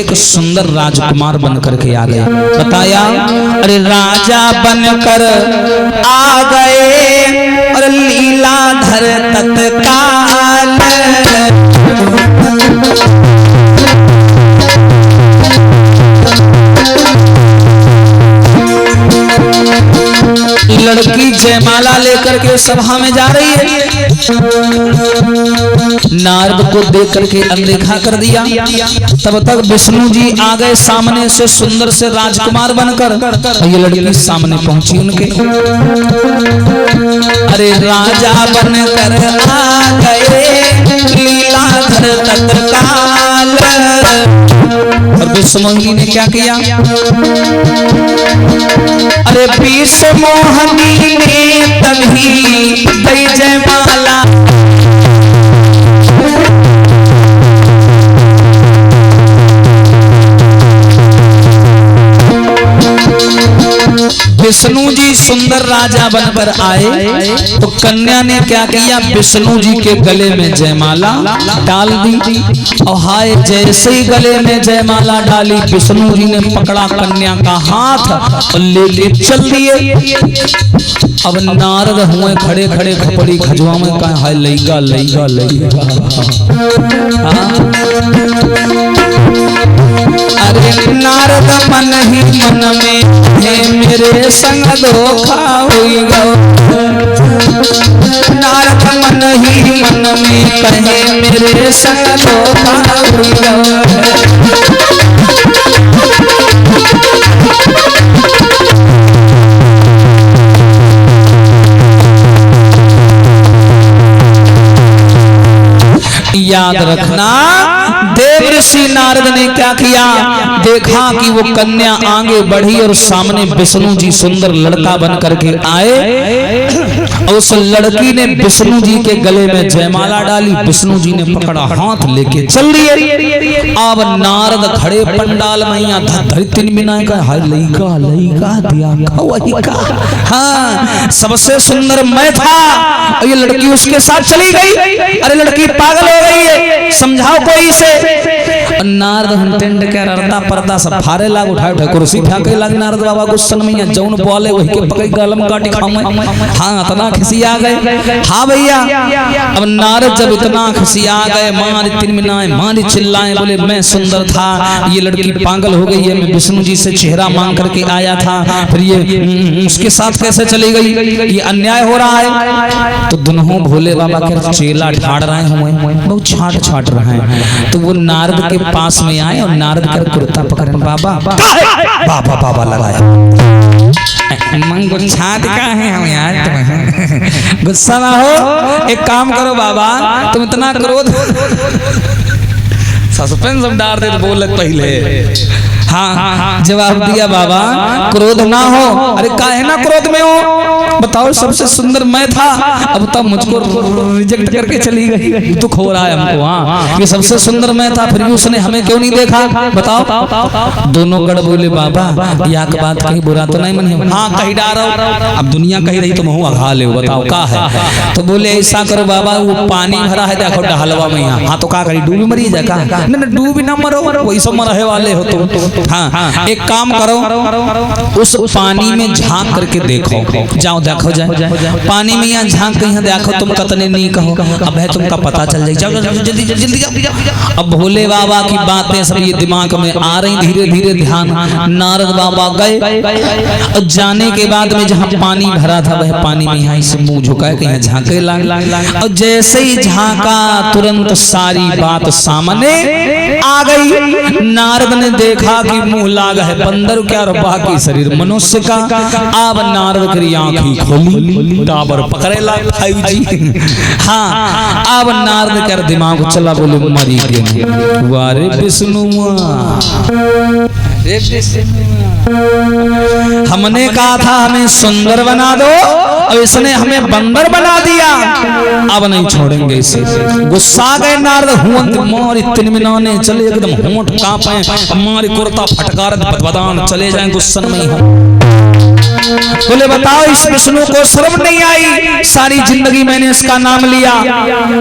एक सुंदर राजकुमार बनकर के आ गए। बताया अरे राजा बनकर आ गए और लीलाधर तत्काल लड़की जयमाला लेकर के सभा में जा रही है। नारद को देख करके अनदेखा कर दिया। तब तक विष्णु जी आ गए सामने से सुंदर से राजकुमार बनकर। ये लड़की सामने पहुंची उनके। अरे राजा बनकर आ गए लीलाधर तत्काल। और विष्णु जी ने क्या किया? अरे विष्णु मोहनी ने तभी दई जयमाला विष्णु जी सुंदर राजा बनकर आए तो कन्या ने क्या किया? विष्णु जी के गले में जयमाला डाल दी। और हाय जैसे ही गले में जयमाला डाली विष्णु जी ने पकड़ा कन्या का हाथ और लेके चल दिए। अब नारद हुए खड़े खड़े खपड़ी खजवा में कहा हाय लईगा लईगा लईगा। अरे नारद मन ही मन में है मेरे संग धोखा हुई गो। नारद मन ही मन में कहे मेरे संग धोखा हुई गो। याद रखना देव ऋषि नारद ने क्या किया? देखा कि वो कन्या आगे बढ़ी और सामने विष्णु जी सुंदर लड़का बन करके आए। और उस लड़की ने विष्णु जी के गले में जयमाला डाली। विष्णु जी ने पकड़ा हाथ लेके चल दिए। अब नारद खड़े पंडाल में यहाँ तीन बिना का हाय लईका लईका दिया वही का। हाँ सबसे सुंदर मैं था और ये लड़की उसके साथ चली गई। अरे लड़की पागल हो गई है, समझाओ कोई से। नारद हंटेंड के ररदा पर्दा सब फारे लाग उठा उठा कुर्सी फेंके लाग। नारद बाबा गुस्सन में जौन बोले वही के पकड़ गलम काटी खाऊं। हाँ इतना खिसिया गए। हाँ भैया अब नारद जब इतना खिसिया गए मारी तीन मिनाए मारी चिल्लाए बोले मैं सुंदर था, ये लड़की पागल हो गई है, मैं विष्णु जी से चेहरा मांग करके आया था, फिर ये उसके साथ कैसे चली गई, ये अन्याय हो रहा है। तो दोनों भोले बाबा के चेला ठाड़ रहे हुए बहुत छाट छाट रहे हैं। तो वो नारद के पास में आए और नारद कर कुर्ता पकड़े बाबा बाबा बाबा लगाया। छाट का है हम यार गुस्सा ना हो, एक काम करो बाबा तुम इतना क्रोध सस्पेंस अब डाल दे तो बोल पहले। हाँ जवाब दिया बाबा क्रोध ना हो। अरे काहे ना क्रोध में हो, बताओ सबसे सुंदर मैं था, अब तब मुझको रिजेक्ट करके चली गई, दुख हो रहा है हमको। हाँ ये सबसे सुंदर मैं था फिर भी उसने हमें क्यों नहीं देखा बताओ। दोनों गढ़ बोले बाबा या की बात कहीं बुरा तो नहीं मनी। हाँ कही डारो, अब दुनिया कही रही तो मुँह अघा ले बताओ का है। तो बोले ऐसा करो बाबा वो पानी भरा है देखो डहलवा में यहाँ। हाँ तो का करी डूबी मरी जा का? डूबी ना मरो वही सब मरहे वाले हो तुम। हाँ एक काम करो उस पानी में झांक करके देखो, जाओ देखो जाए पानी में यहाँ झांक के यहाँ देखो तुम कतने नहीं कहो, अब है तुमका पता चल जाए। जाओ जल्दी जल्दी जाओ। अब भोले बाबा की बातें सब ये दिमाग में आ रही, धीरे धीरे ध्यान नारद बाबा गए और जाने के बाद में जहाँ पानी भरा था वह पानी में यहाँ से मुंह झुका के यहाँ झांके लग। और जैसे ही झांका तुरंत सारी बात सामने आ गई। नारद ने देखा कि मुंह लाग है बंदर क्या और बाकी शरीर मनुष्य का। अब नारद की आंखें खोली टावर पकड़े ला 5G। हाँ अब नारद कर दिमाग चला बोले मरी गए वारे विष्णु हमने कहा था हमें सुंदर बना दो और इसने हमें बंदर बना दिया, अब नहीं छोड़ेंगे इसे। गुस्सा गए नारद हुंत मोर इतने मिनाने चले एकदम होंठ कांपे हमारी कुर्ता फटकार बदबदान चले जाएं गुस्सन में ही। बोले बताओ इस विष्णु को शर्म नहीं आई? सारी जिंदगी मैंने इसका नाम लिया,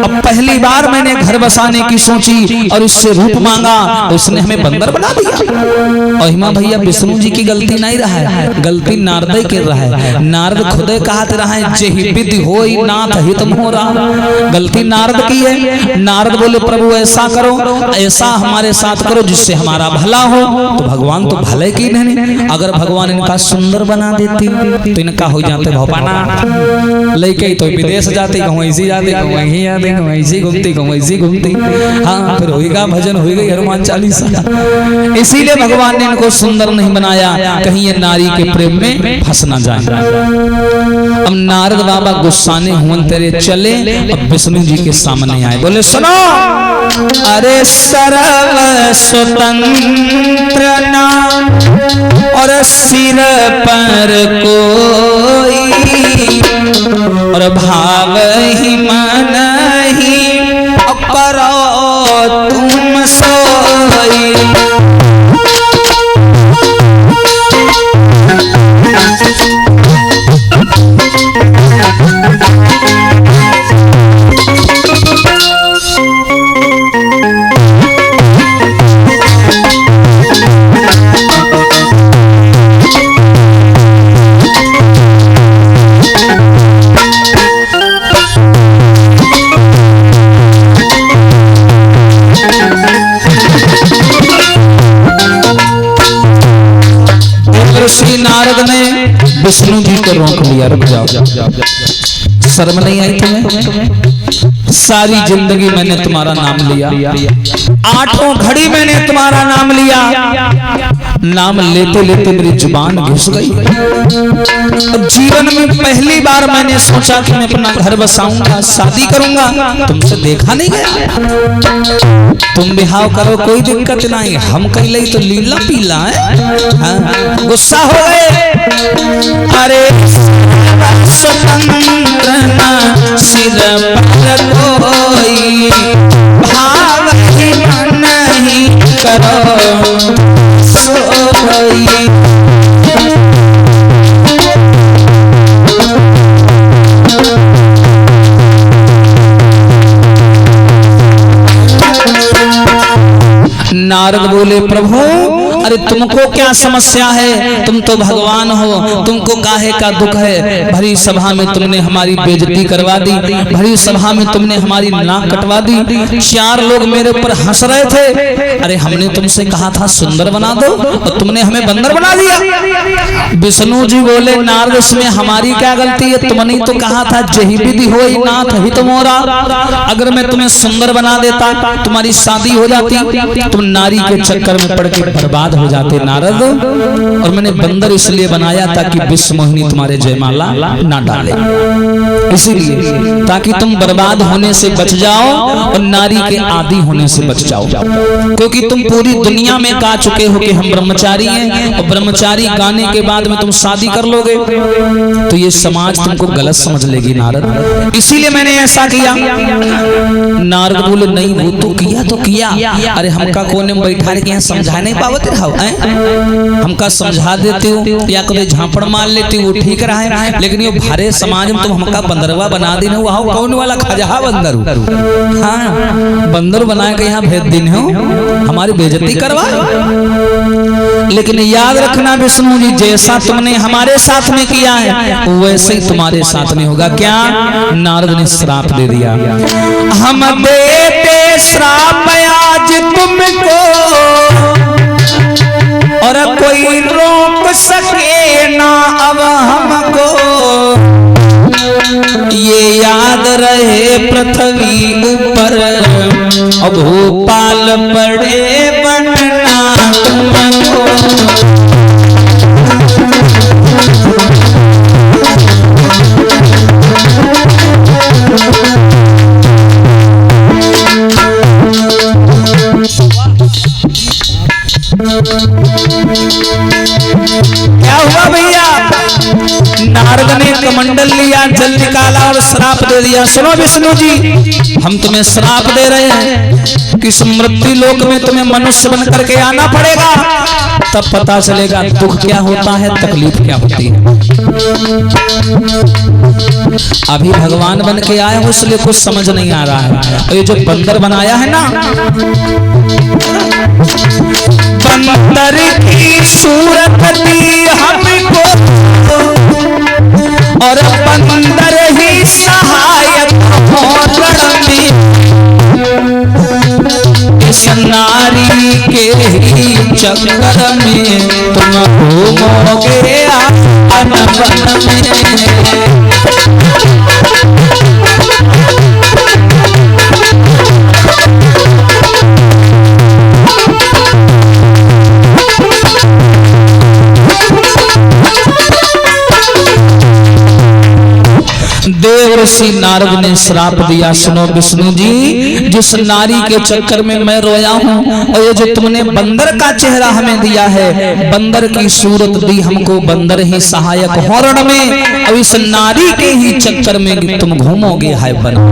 अब पहली बार मैंने घर बसाने की सोची और उससे रूप मांगा, उसने हमें बंदर बना दिया। और हिमा भैया विष्णु जी की गलती नहीं रहा है, गलती नारद के रहा है। नारद खुद कहत रहा है जेहि विधि होई नाथ हित मोरा, गलती नारद की है। नारद बोले प्रभु ऐसा करो, ऐसा हमारे साथ करो जिससे हमारा भला हो। तो भगवान तो भले की नहीं, अगर भगवान इनका सुंदर बना देती तो इनका हो जाते भोपाना लेके तो विदेश जाते, कहूँ ऐसी जाते, कहूँ वहीं जाते, कहूँ ऐसी घूमती, कहूँ ऐसी घूमती। हाँ फिर होएगा भजन, हो गई हनुमान चालीसा। इसीलिए भगवान ने इनको सुंदर नहीं बनाया, कहीं ये नारी के प्रेम में फंस ना जाए। अब नारद बाबा गुस्साने हुए तेरे चले, अब विष्णु जी के सामने आए, बोले सुनो अरे सर्व स्वतंत्र ना और सिर पर कोई और भाव ही मन ही करो तुम सोई। ऋषि नारद ने विष्णु जी को रोक लिया, रुक जाओ, शर्म नहीं आई तुम्हें? सारी जिंदगी मैंने तुम्हारा नाम लिया, आठों घड़ी मैंने तुम्हारा नाम लिया, नाम लेते लेते मेरी जुबान घुस गई। जीवन में पहली बार मैंने सोचा कि मैं अपना घर बसाऊंगा, शादी करूंगा, तुमसे देखा नहीं गया। तुम बिहाव करो कोई दिक्कत नहीं, हम कहीं लई तो लीला पीला है। गुस्सा हो गए, अरे स्वतंत्र ना सिर पर कोई भाव ही मन ही करो सोई। नारद बोले प्रभु अरे तुमको क्या समस्या है, तुम तो भगवान हो, तुमको काहे का दुख है? भरी सभा में तुमने हमारी बेइज्जती करवा दी, भरी सभा में तुमने हमारी नाक कटवा दी, चार लोग मेरे ऊपर हंस रहे थे। अरे हमने तुमसे कहा था सुंदर बना दो और तुमने हमें बंदर बना दिया। विष्णु जी बोले नारद इसमें हमारी क्या गलती है? तुमने तो कहा था जेहि विधि होई नाथ हित मोरा, अगर मैं तुम्हें सुंदर बना देता तुम्हारी शादी हो जाती, तुम नारी के चक्कर में पड़ के बर्बाद हो जाते नारद। और मैंने बंदर इसलिए बनाया ताकि विश्व मोहिनी तुम्हारे जयमाला ना डाले, इसीलिए ताकि तुम बर्बाद होने से बच जाओ और नारी के आदि होने से बच जाओ। क्योंकि तुम पूरी दुनिया में गा चुके हो कि हम ब्रह्मचारी हैं, और ब्रह्मचारी गाने के बाद में तुम शादी कर लोगे तो ये समाज तुमको गलत समझ लेगी नारद, इसीलिए मैंने ऐसा किया। नारद बोले नहीं वो तो किया तो किया, अरे हमका कोने में बैठा के यहाँ समझा नहीं पावते रहो, हमका समझा देती हो या कभी झापड़ मार लेती वो ठीक रहा है, लेकिन ये भारे समाज में तुम हमका बंदरवा बना दी हो, वहाँ कौन वाला खजहा बंदर, हाँ बंदर बना के यहाँ भेज दिन हो, हमारी बेइज्जती करवा। लेकिन याद रखना विष्णु जी जैसा तुमने हमारे साथ में किया है वैसे ही तुम्हारे साथ में होगा। क्या? नारद ने श्राप दे दिया, हम देते श्राप आज तुमको और कोई रोक सके ना अब हमको, ये याद रहे पृथ्वी ऊपर अब भोपाल पड़े बनना तुमको। क्या हुआ भैया? नारद ने कमंडल लिया, जल निकाला और श्राप दे दिया। सुनो विष्णु जी हम तुम्हें श्राप दे रहे हैं कि मृत्यु लोक में तुम्हें मनुष्य बन करके आना पड़ेगा, तब पता चलेगा दुख क्या होता है, तकलीफ क्या होती है। अभी भगवान बन के आए हो इसलिए कुछ समझ नहीं आ रहा है। और ये जो बंदर बनाया है ना, बंदर की सूरत दी हमको और बंदर ही सहायक हो लड़ने, इस नारी के ही चक्कर में तुम घूमोगे आन बन में। देव ऋषि नारद ने श्राप दिया, सुनो विष्णु जी, जिस नारी के चक्कर में मैं रोया हूँ और ये जो तुमने बंदर का चेहरा हमें दिया है, बंदर की सूरत दी हमको, बंदर ही सहायक हरण में, अब इस नारी के ही चक्कर में तुम घूमोगे है बना।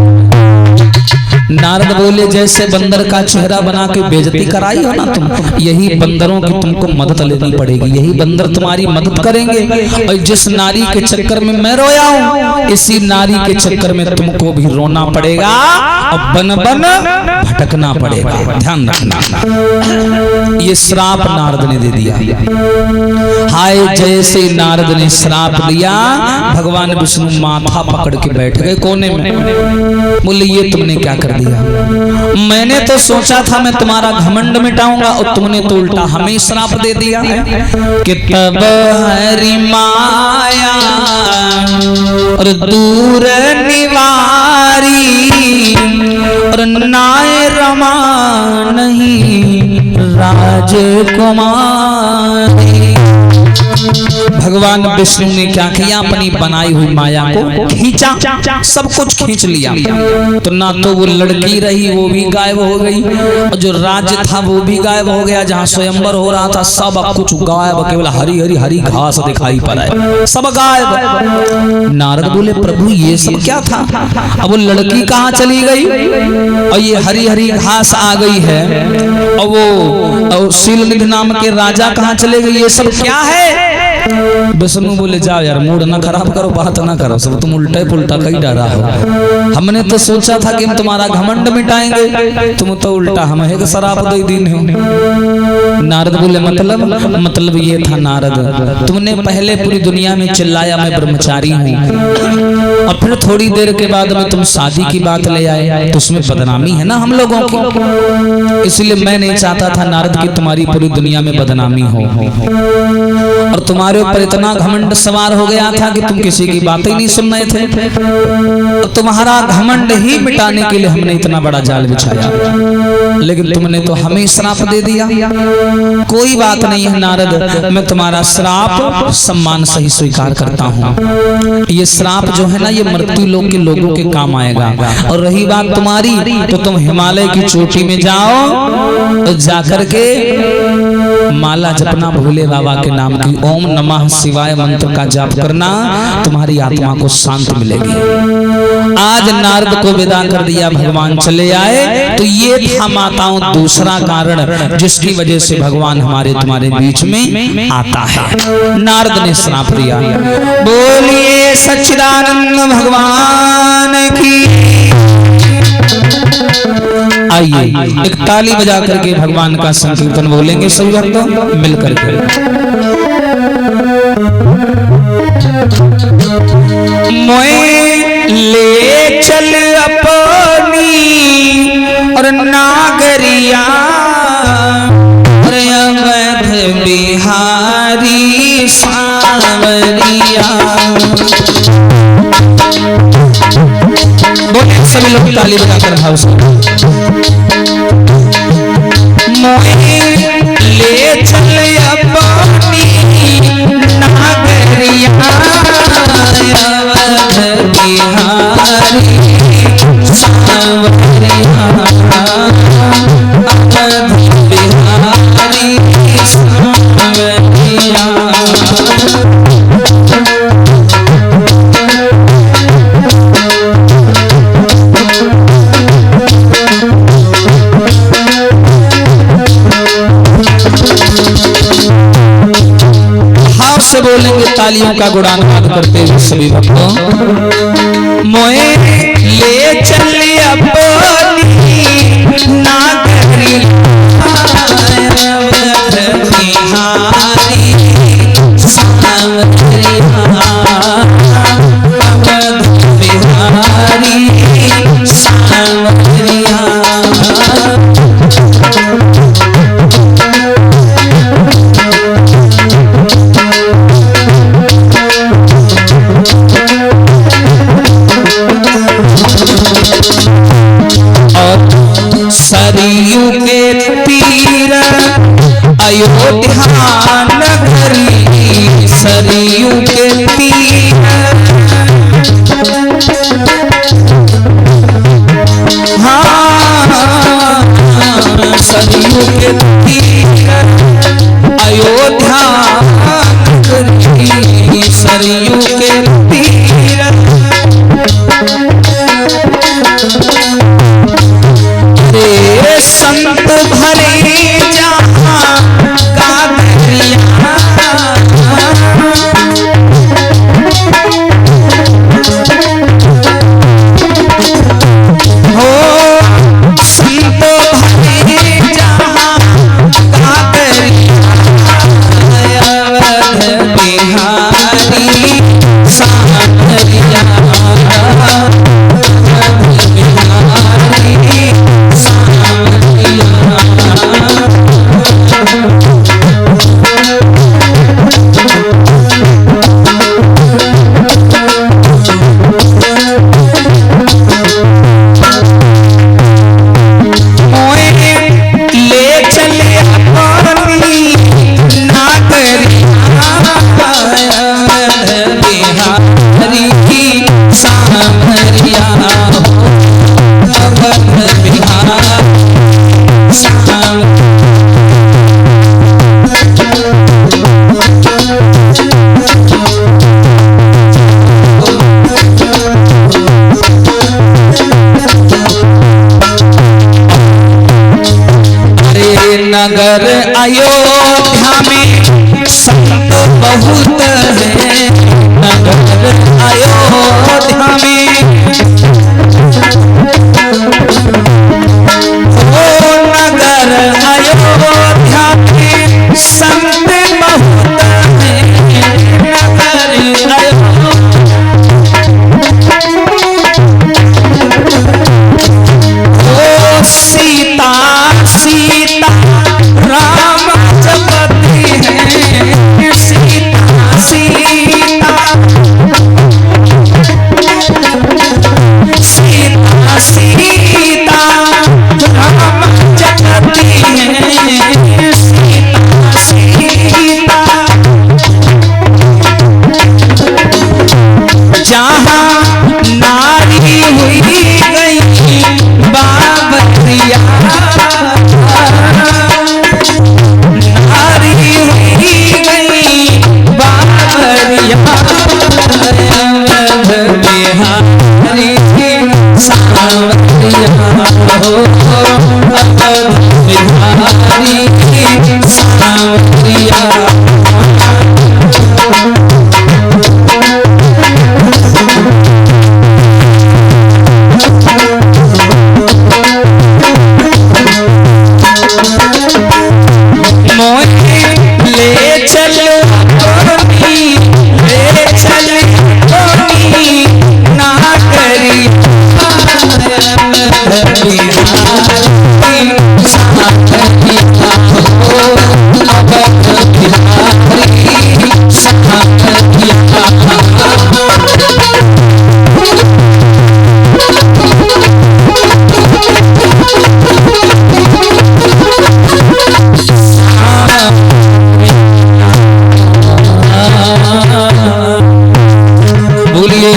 नारद बोले जैसे बंदर का चेहरा बना के बेइज्जती कराई हो ना तुम, यही बंदरों की तुमको मदद लेनी पड़ेगी, यही बंदर तुम्हारी मदद करेंगे। और जिस नारी के चक्कर में मैं रोया हूँ, इसी नारी के चक्कर में तुमको भी रोना पड़ेगा और बन बन भटकना पड़ेगा। ध्यान रखना, ये श्राप नारद ने दे दिया। हाय जैसे नारद ने श्राप दिया, भगवान विष्णु माथा पकड़ के बैठ गए कोने में। बोले ये तुमने क्या कर दिया? मैंने तो सोचा था मैं तुम्हारा घमंड मिटाऊंगा और तुमने तो उल्टा हमें श्राप दे दिया है कि तब हरि माया और दूर निवारी और नाय रमा नहीं राजकुमारी। भगवान विष्णु ने क्या किया, अपनी बनाई हुई माया को खींचा, सब कुछ खींच लिया। तो ना तो वो लड़की रही, वो भी गायब हो गई, और जो राज्य था वो भी गायब हो गया। जहाँ स्वयंवर हो रहा था सब कुछ गायब, केवल हरी हरी हरी घास दिखाई पड़ा है, सब गायब। नारद बोले प्रभु ये सब क्या था? अब वो लड़की कहाँ चली गई और ये हरी हरी घास आ गई है, और वो शीलनिधि नाम के राजा कहाँ चले गए, ये सब क्या है? विष्णु बोले जाओ यार, मूड ना खराब करो, बात ना करो, सब तुम उल्टा पुल्टा कहीं डरा हो। हमने तो सोचा था कि हम तुम्हारा घमंड मिटाएंगे, तुम तो उल्टा हमें एक शराप दे दी हो। नारद बोले मतलब ये था नारद, तुमने पहले पूरी दुनिया में चिल्लाया मैं ब्रह्मचारी हूँ, और फिर थोड़ी देर के बाद में तुम शादी की बात ले आए, तो उसमें बदनामी है ना हम लोगों की। इसलिए मैं नहीं चाहता था नारद की तुम्हारी पूरी दुनिया में बदनामी हो, और तुम्हारे ऊपर इतना घमंड सवार हो गया था कि तुम किसी की बात ही नहीं सुन रहे थे। तो तुम्हारा घमंड ही मिटाने के लिए हमने इतना बड़ा जाल बिछाया, लेकिन तुमने तो हमें श्राप दे दिया। कोई बात नहीं है नारद, मैं तुम्हारा श्राप सम्मान से ही स्वीकार करता हूँ। ये श्राप जो है ना, ये मृत्यु लोक के लोगों के काम आएगा। और रही बात तुम्हारी, तो तुम हिमालय की चोटी में जाओ, तो जाकर के माला जपना भोले बाबा के नाम की, ओम नमः शिवाय मंत्र का जाप करना, तुम्हारी आत्मा को शांति मिलेगी। आज नारद को विदा कर दिया, भगवान चले आए। तो ये था माताओं दूसरा कारण जिसकी वजह से भगवान हमारे तुम्हारे बीच में आता है। नारद ने श्राप दिया। बोलिए सच्चिदानंद भगवान की। आइए एक ताली बजा करके भगवान का संकीर्तन बोलेंगे सभी भक्तों मिलकर के। मोए ले चल अपनी और नागरिया और अवध बिहारी सांवरिया। बोले सभी लोग ताली बजाकर भाव से। मोए ले चल अपनी नागरिया अवध बिहारी सांवरिया अवध बिहारी सांवरिया। तालियों का गुणानुवाद करते हुए सभी भक्तों। मोए ले चले अपनी नागरी सरयू के तीर अयोध्या नगरी, सरयू के तीर हाँ सरयू के तीर अयोध्या नगरी, सरयू के तीर संत भरे जहाँ का दरिया, हो संत भरे जहाँ का दरिया, अवध बिहारी सावरिया, नगर अयोध्या में संत बहुत है, नगर अयोध्या में ओ नगर अयोध्या में संत बहुत है, नगर ओ सीता सीता राम जपती है, सीता सीता सीता सीता राम जपती है, सीता सीता जहाँ नारी हुई गई बाबरिया,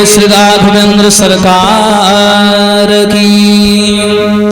श्री राघवेंद्र सरकार की।